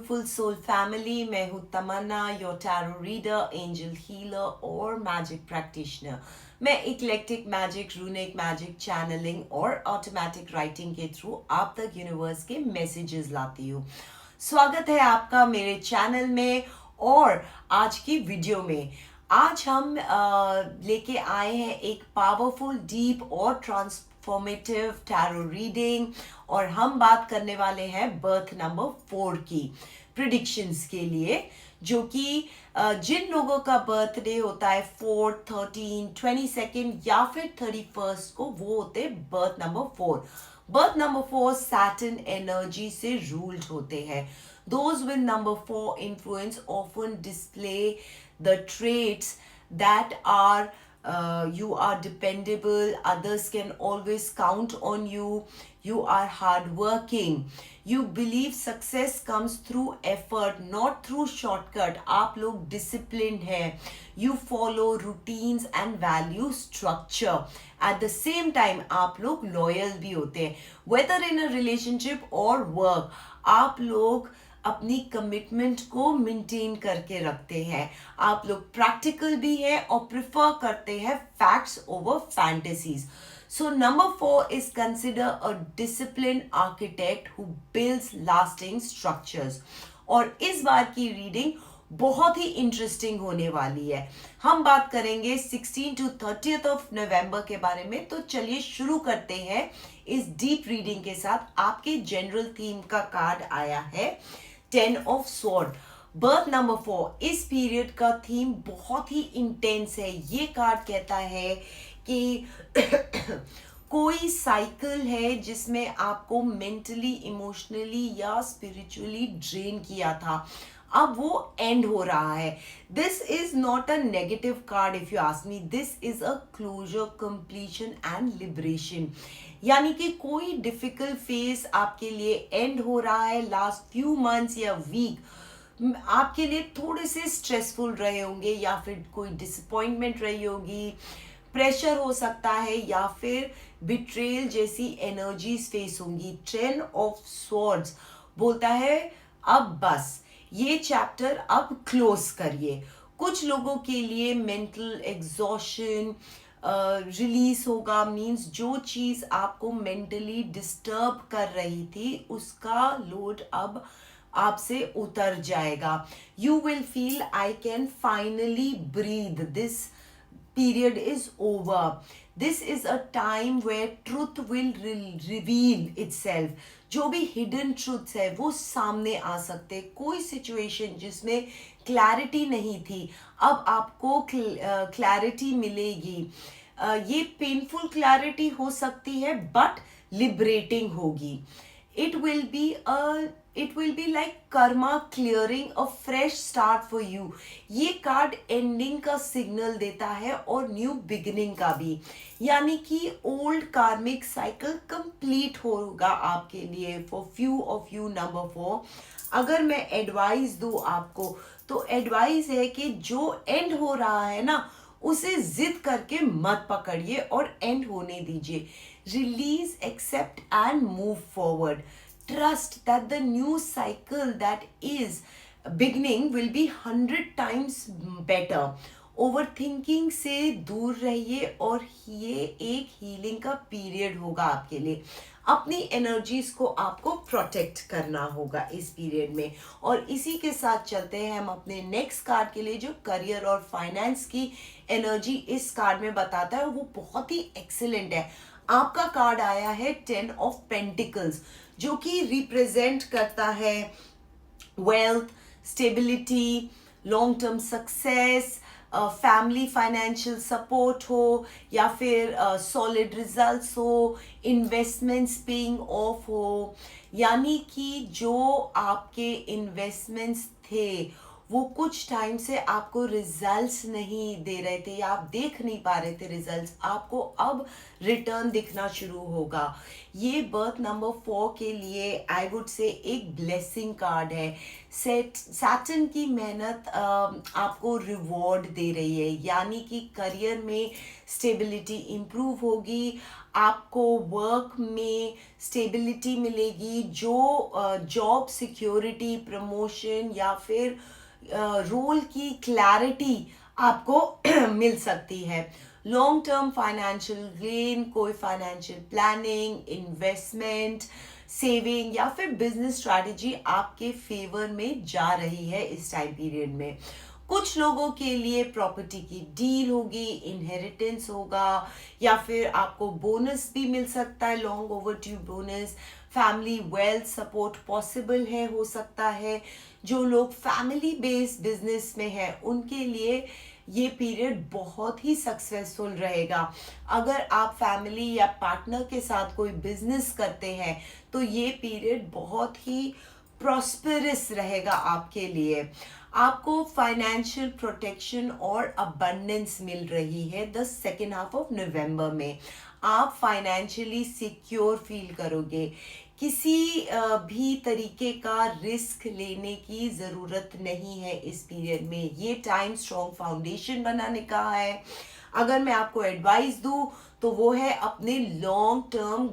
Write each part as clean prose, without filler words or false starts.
Beautiful soul family. मैं हूँ Tamanna, your tarot reader, angel healer और मैजिक प्रैक्टिशनर। मैं eclectic magic, runic magic, channelling और ऑटोमेटिक राइटिंग के थ्रू आप तक यूनिवर्स के मैसेजेस लाती हूँ। स्वागत है आपका मेरे चैनल में और आज की वीडियो में। आज हम लेके आए हैं एक पावरफुल, डीप और ट्रांसफॉर्मेटिव टैरो रीडिंग और हम बात करने वाले हैं बर्थ नंबर 4 की प्रिडिक्शंस के लिए, जो कि जिन लोगों का बर्थडे होता है 4, 13, 22 या फिर 31 को, वो होते birth number 4। Birth number 4 Saturn energy से रूल्ड होते हैं। Those with number 4 influence often display the traits that are you are dependable, others can always count on you, you are hardworking, you believe success comes through effort not through shortcut, आप लोग disciplined हैं, you follow routines and value structure, at the same time आप लोग loyal भी होते हैं, whether in a relationship or work आप लोग अपनी कमिटमेंट को मेंटेन करके रखते हैं, आप लोग प्रैक्टिकल भी है और प्रिफर करते हैं facts over fantasies. So number 4 is consider a discipline architect who builds lasting structures. और इस बार की रीडिंग बहुत ही इंटरेस्टिंग होने वाली है। हम बात करेंगे 16 to 30 ऑफ नवंबर के बारे में। तो चलिए शुरू करते हैं इस डीप रीडिंग के साथ। आपके जनरल थीम का कार्ड आया है 10 ऑफ स्वॉर्ड। बर्थ नंबर 4, इस पीरियड का थीम बहुत ही इंटेंस है। ये कार्ड कहता है कि कोई साइकिल है जिसमें आपको मेंटली, इमोशनली या स्पिरिचुअली ड्रेन किया था, अब वो एंड हो रहा है। This is not a negative card if you ask me, this is a closure, completion and liberation. यानी कि कोई डिफिकल्ट फेज आपके लिए एंड हो रहा है। लास्ट फ्यू मंथ्स या वीक आपके लिए थोड़े से स्ट्रेसफुल रहे होंगे, या फिर कोई डिसअपॉइंटमेंट रही होगी, प्रेशर हो सकता है, या फिर बिट्रेल जैसी एनर्जीज फेस होंगी। 10 ऑफ स्वॉर्ड्स बोलता है अब बस ये चैप्टर अब क्लोज करिए। कुछ लोगों के लिए मेंटल एग्जॉशन रिलीज होगा, मींस जो चीज आपको मेंटली डिस्टर्ब कर रही थी उसका लोड अब आपसे उतर जाएगा। You will feel I can finally breathe, this period is over. This is a time where truth will reveal itself. जो भी hidden truths है वो सामने आ सकते। कोई situation जिसमें clarity नहीं थी, अब आपको clarity मिलेगी। ये painful clarity हो सकती है but liberating होगी। It will be like karma clearing, a fresh start for you. ये कार्ड एंडिंग का सिग्नल देता है और न्यू बिगिनिंग का भी, यानी कि ओल्ड कार्मिक साइकिल कंप्लीट होगा आपके लिए for few of you. Number 4, अगर मैं एडवाइस दूं आपको तो एडवाइस है कि जो एंड हो रहा है ना, उसे जिद करके मत पकड़िए और एंड होने दीजिए। Release, accept and move forward. Trust that the new cycle that is beginning will be 100 times better. Overthinking से दूर रहिए और ये एक हीलिंग का पीरियड होगा आपके लिए। अपनी एनर्जीज को आपको प्रोटेक्ट करना होगा इस पीरियड में। और इसी के साथ चलते हैं हम अपने नेक्स्ट कार्ड के लिए, जो करियर और फाइनेंस की एनर्जी इस कार्ड में बताता है। वो बहुत ही एक्सीलेंट है। आपका कार्ड आया है 10 ऑफ पेंटिकल्स, जो कि रिप्रेजेंट करता है wealth, stability, long term success, family financial support हो, या फिर सॉलिड रिजल्ट्स हो, इन्वेस्टमेंट्स पेइंग ऑफ हो। यानी कि जो आपके इन्वेस्टमेंट्स थे वो कुछ टाइम से आपको रिजल्ट्स नहीं दे रहे थे, या आप देख नहीं पा रहे थे रिजल्ट्स, आपको अब रिटर्न दिखना शुरू होगा। ये बर्थ नंबर 4 के लिए आई वुड से एक ब्लेसिंग कार्ड है। सैटर्न की मेहनत आपको रिवॉर्ड दे रही है, यानी कि करियर में स्टेबिलिटी इंप्रूव होगी, आपको वर्क में स्टेबिलिटी मिलेगी, जो जॉब सिक्योरिटी, प्रमोशन या फिर रोल की क्लैरिटी आपको मिल सकती है। लॉन्ग टर्म फाइनेंशियल गेन, कोई फाइनेंशियल प्लानिंग, इन्वेस्टमेंट, सेविंग या फिर बिजनेस स्ट्रैटेजी आपके फेवर में जा रही है इस टाइम पीरियड में। कुछ लोगों के लिए प्रॉपर्टी की डील होगी, इनहेरिटेंस होगा या फिर आपको बोनस भी मिल सकता है, long overdue bonus. Family wealth support possible है, हो सकता है। जो लोग फैमिली बेस्ड बिजनेस में है उनके लिए ये पीरियड बहुत ही सक्सेसफुल रहेगा। अगर आप फैमिली या पार्टनर के साथ कोई बिजनेस करते हैं तो ये पीरियड बहुत ही प्रॉस्पेरस रहेगा आपके लिए। आपको फाइनेंशियल प्रोटेक्शन और अबंडेंस मिल रही है the second half of November में। आप फाइनेंशियली सिक्योर फील करोगे, किसी भी तरीके का रिस्क लेने की ज़रूरत नहीं है इस पीरियड में। ये टाइम स्ट्रॉन्ग फाउंडेशन बनाने का है। अगर मैं आपको एडवाइस दूं तो वो है अपने लॉन्ग टर्म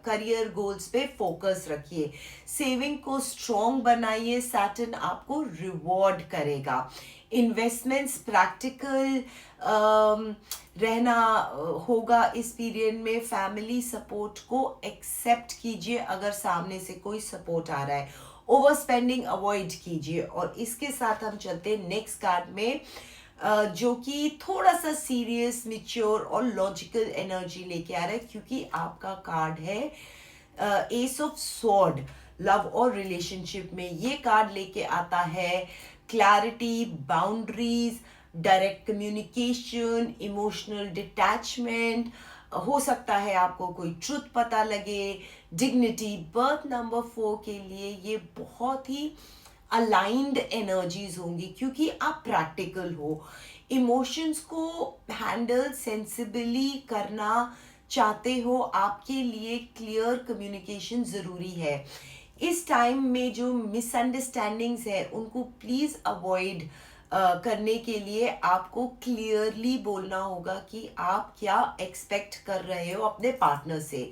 करियर गोल्स पे फोकस रखिए, सेविंग को स्ट्रॉन्ग बनाइए, सैटर्न आपको रिवॉर्ड करेगा। इन्वेस्टमेंट्स प्रैक्टिकल रहना होगा इस पीरियड में। फैमिली सपोर्ट को एक्सेप्ट कीजिए अगर सामने से कोई सपोर्ट आ रहा है, ओवर स्पेंडिंग अवॉइड कीजिए। और इसके साथ हम चलते हैं नेक्स्ट कार्ड में, जो कि थोड़ा सा सीरियस, मिच्योर और लॉजिकल एनर्जी लेके आ रहा है, क्योंकि आपका कार्ड है एस ऑफ स्वॉर्ड। लव और रिलेशनशिप में ये कार्ड लेके आता है clarity, boundaries, direct communication, emotional detachment. हो सकता है आपको कोई ट्रुथ पता लगे, डिग्निटी। बर्थ नंबर 4 के लिए ये बहुत ही अलाइंड एनर्जीज होंगी, क्योंकि आप प्रैक्टिकल हो, इमोशंस को हैंडल सेंसिबली करना चाहते हो। आपके लिए क्लियर कम्युनिकेशन ज़रूरी है। इस टाइम में जो मिसअंडरस्टैंडिंग्स है उनको प्लीज़ अवॉइड करने के लिए आपको क्लियरली बोलना होगा कि आप क्या एक्सपेक्ट कर रहे हो अपने पार्टनर से।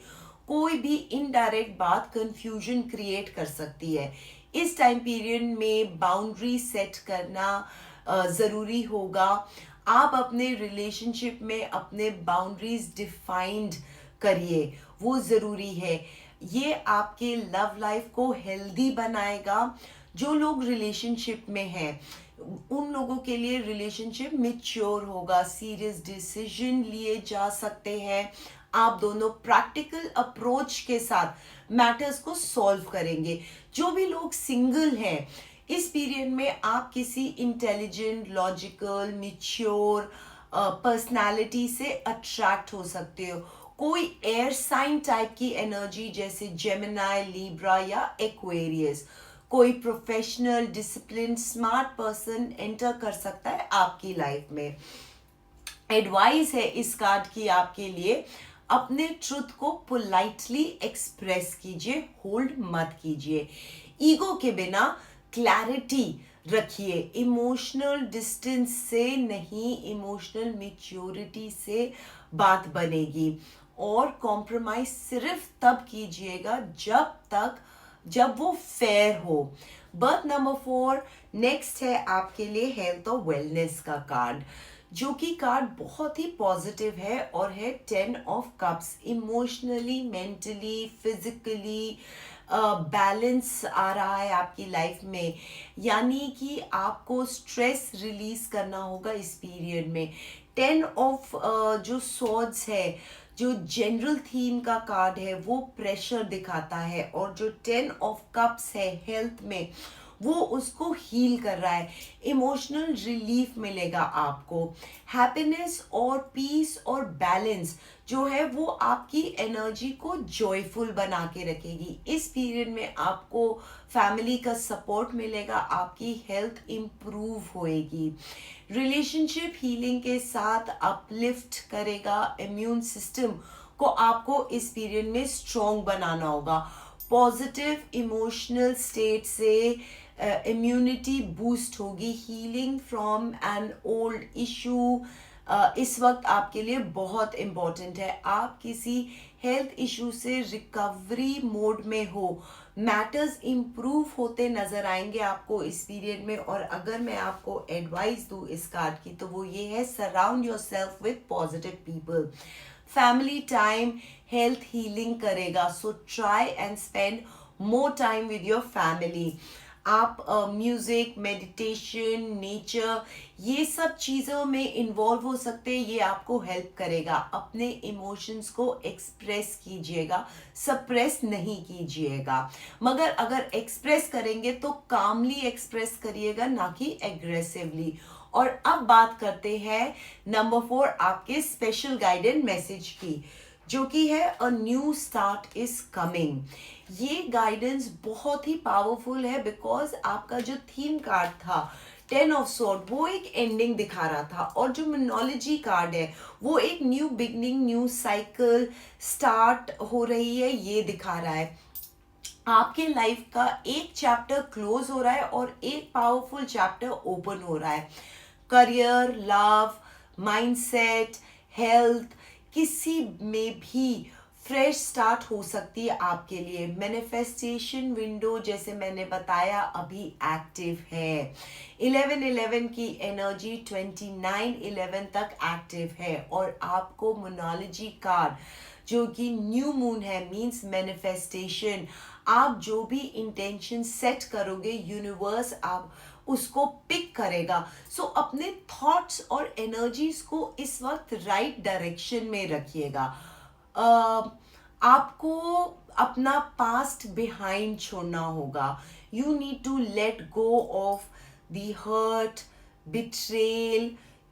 कोई भी इनडायरेक्ट बात कंफ्यूजन क्रिएट कर सकती है। इस टाइम पीरियड में बाउंड्री सेट करना ज़रूरी होगा। आप अपने रिलेशनशिप में अपने बाउंड्रीज डिफाइंड करिए, वो ज़रूरी है। ये आपके लव लाइफ को हेल्दी बनाएगा। जो लोग रिलेशनशिप में हैं उन लोगों के लिए रिलेशनशिप मैच्योर होगा, सीरियस डिसीजन लिए जा सकते हैं। आप दोनों प्रैक्टिकल अप्रोच के साथ मैटर्स को सॉल्व करेंगे। जो भी लोग सिंगल हैं इस पीरियड में आप किसी इंटेलिजेंट, लॉजिकल, मैच्योर पर्सनालिटी से अट्रैक्ट हो सकते हो। कोई एयर साइन टाइप की एनर्जी जैसे जेमिनाई, लिब्रा या एक्वेरियस। कोई professional, discipline, smart person enter कर सकता है आपकी लाइफ में। एडवाइस है इस कार्ड की आपके लिए, अपने ट्रुथ को पोलाइटली एक्सप्रेस कीजिए, होल्ड मत कीजिए। ईगो के बिना क्लैरिटी रखिए। इमोशनल डिस्टेंस से नहीं, इमोशनल मैच्योरिटी से बात बनेगी। और कॉम्प्रोमाइज सिर्फ तब कीजिएगा जब वो फेयर हो। बर्थ नंबर 4 नेक्स्ट है आपके लिए हेल्थ और वेलनेस का कार्ड, जो कि कार्ड बहुत ही पॉजिटिव है और है 10 of cups. Emotionally, mentally, physically balance आ रहा है आपकी लाइफ में, यानी कि आपको स्ट्रेस रिलीज करना होगा इस पीरियड में। 10 ऑफ जो स्वॉर्ड्स है, जो जनरल थीम का कार्ड है, वो प्रेशर दिखाता है। और जो 10 ऑफ कप्स है हेल्थ में, वो उसको हील कर रहा है। इमोशनल रिलीफ मिलेगा आपको। हैप्पीनेस और पीस और बैलेंस जो है वो आपकी एनर्जी को जॉयफुल बना के रखेगी। इस पीरियड में आपको फैमिली का सपोर्ट मिलेगा, आपकी हेल्थ इम्प्रूव होएगी। रिलेशनशिप हीलिंग के साथ अपलिफ्ट करेगा। इम्यून सिस्टम को आपको इस पीरियड में स्ट्रॉन्ग बनाना होगा। पॉजिटिव इमोशनल स्टेट से इम्यूनिटी बूस्ट होगी। Healing from an old issue, इस वक्त आपके लिए बहुत इम्पोर्टेंट है। आप किसी हेल्थ इशू से रिकवरी मोड में हो, मैटर्स इम्प्रूव होते नजर आएंगे आपको इस पीरियड में। और अगर मैं आपको एडवाइस दूं इस कार्ड की तो वो ये है, surround yourself with positive people. Family time health healing करेगा, so try and spend more time with your family. आप म्यूजिक, मेडिटेशन, नेचर, ये सब चीज़ों में इन्वॉल्व हो सकते हैं। ये आपको हेल्प करेगा। अपने इमोशंस को एक्सप्रेस कीजिएगा, सप्रेस नहीं कीजिएगा। मगर अगर एक्सप्रेस करेंगे तो कामली एक्सप्रेस करिएगा, ना कि एग्रेसिवली। और अब बात करते हैं नंबर 4 आपके स्पेशल गाइडेड मैसेज की, जो कि है a new start is coming. ये गाइडेंस बहुत ही पावरफुल है, बिकॉज आपका जो थीम कार्ड था 10 ऑफ स्वॉर्ड, वो एक एंडिंग दिखा रहा था, और जो मोनोलॉजी कार्ड है वो एक new beginning, new cycle start हो रही है, ये दिखा रहा है। आपके लाइफ का एक चैप्टर क्लोज हो रहा है और एक पावरफुल चैप्टर ओपन हो रहा है। करियर, लव, माइंडसेट, हेल्थ, किसी में भी फ्रेश स्टार्ट हो सकती है आपके लिए। मैनिफेस्टेशन विंडो जैसे मैंने बताया अभी एक्टिव है। 11-11 की एनर्जी 29-11 तक एक्टिव है। और आपको मोनोलॉजी कार्ड जो कि न्यू मून है, मींस मैनिफेस्टेशन। आप जो भी इंटेंशन सेट करोगे, यूनिवर्स आप उसको पिक करेगा। सो अपने थॉट्स और एनर्जीज को इस वक्त राइट डायरेक्शन में रखिएगा। आपको अपना पास्ट बिहाइंड छोड़ना होगा। You need to let go of the hurt, betrayal,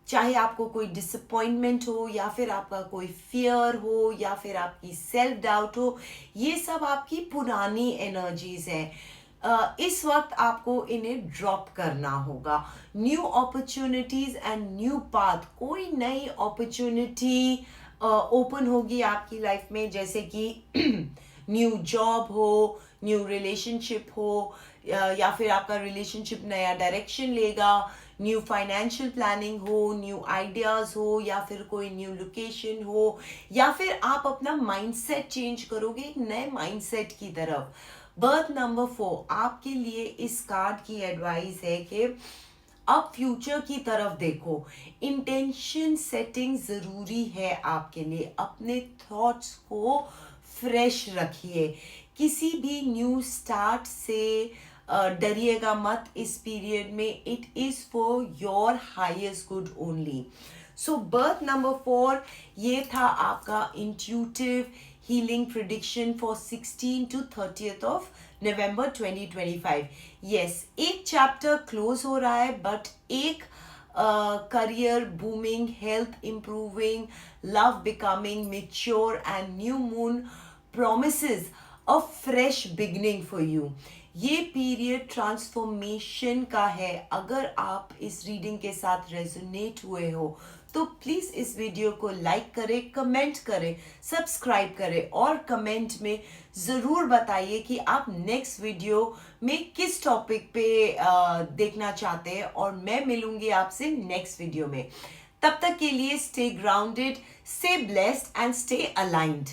चाहे आपको कोई डिसअपॉइंटमेंट हो, या फिर आपका कोई फियर हो, या फिर आपकी सेल्फ डाउट हो। ये सब आपकी पुरानी एनर्जीज हैं। इस वक्त आपको इन्हें ड्रॉप करना होगा। New opportunities and new path, कोई नई अपॉर्चुनिटी ओपन होगी आपकी लाइफ में, जैसे कि न्यू जॉब हो, न्यू रिलेशनशिप हो, या फिर आपका रिलेशनशिप नया डायरेक्शन लेगा, न्यू फाइनेंशियल प्लानिंग हो, न्यू आइडियाज हो, या फिर कोई न्यू लोकेशन हो, या फिर आप अपना माइंडसेट चेंज करोगे एक नए माइंडसेट की तरफ। बर्थ नंबर 4 आपके लिए इस कार्ड की एडवाइस है कि अब फ्यूचर की तरफ देखो। इंटेंशन सेटिंग जरूरी है आपके लिए। अपने थॉट्स को फ्रेश रखिए। किसी भी न्यू स्टार्ट से डरिएगा मत इस पीरियड में। It is for your highest good only. So birth number 4 ये था आपका intuitive healing prediction for 16 to 30th of November 2025। Yes, एक चैप्टर क्लोज हो रहा है, बट एक career booming, health improving, love becoming mature and new moon promises a fresh beginning for you। ये period transformation का है। अगर आप इस रीडिंग के साथ रेजोनेट हुए हो तो प्लीज इस वीडियो को लाइक करें, कमेंट करें, सब्सक्राइब करें, और कमेंट में जरूर बताइए कि आप नेक्स्ट वीडियो में किस टॉपिक पे देखना चाहते हैं। और मैं मिलूंगी आपसे नेक्स्ट वीडियो में। तब तक के लिए stay grounded, stay blessed and stay aligned.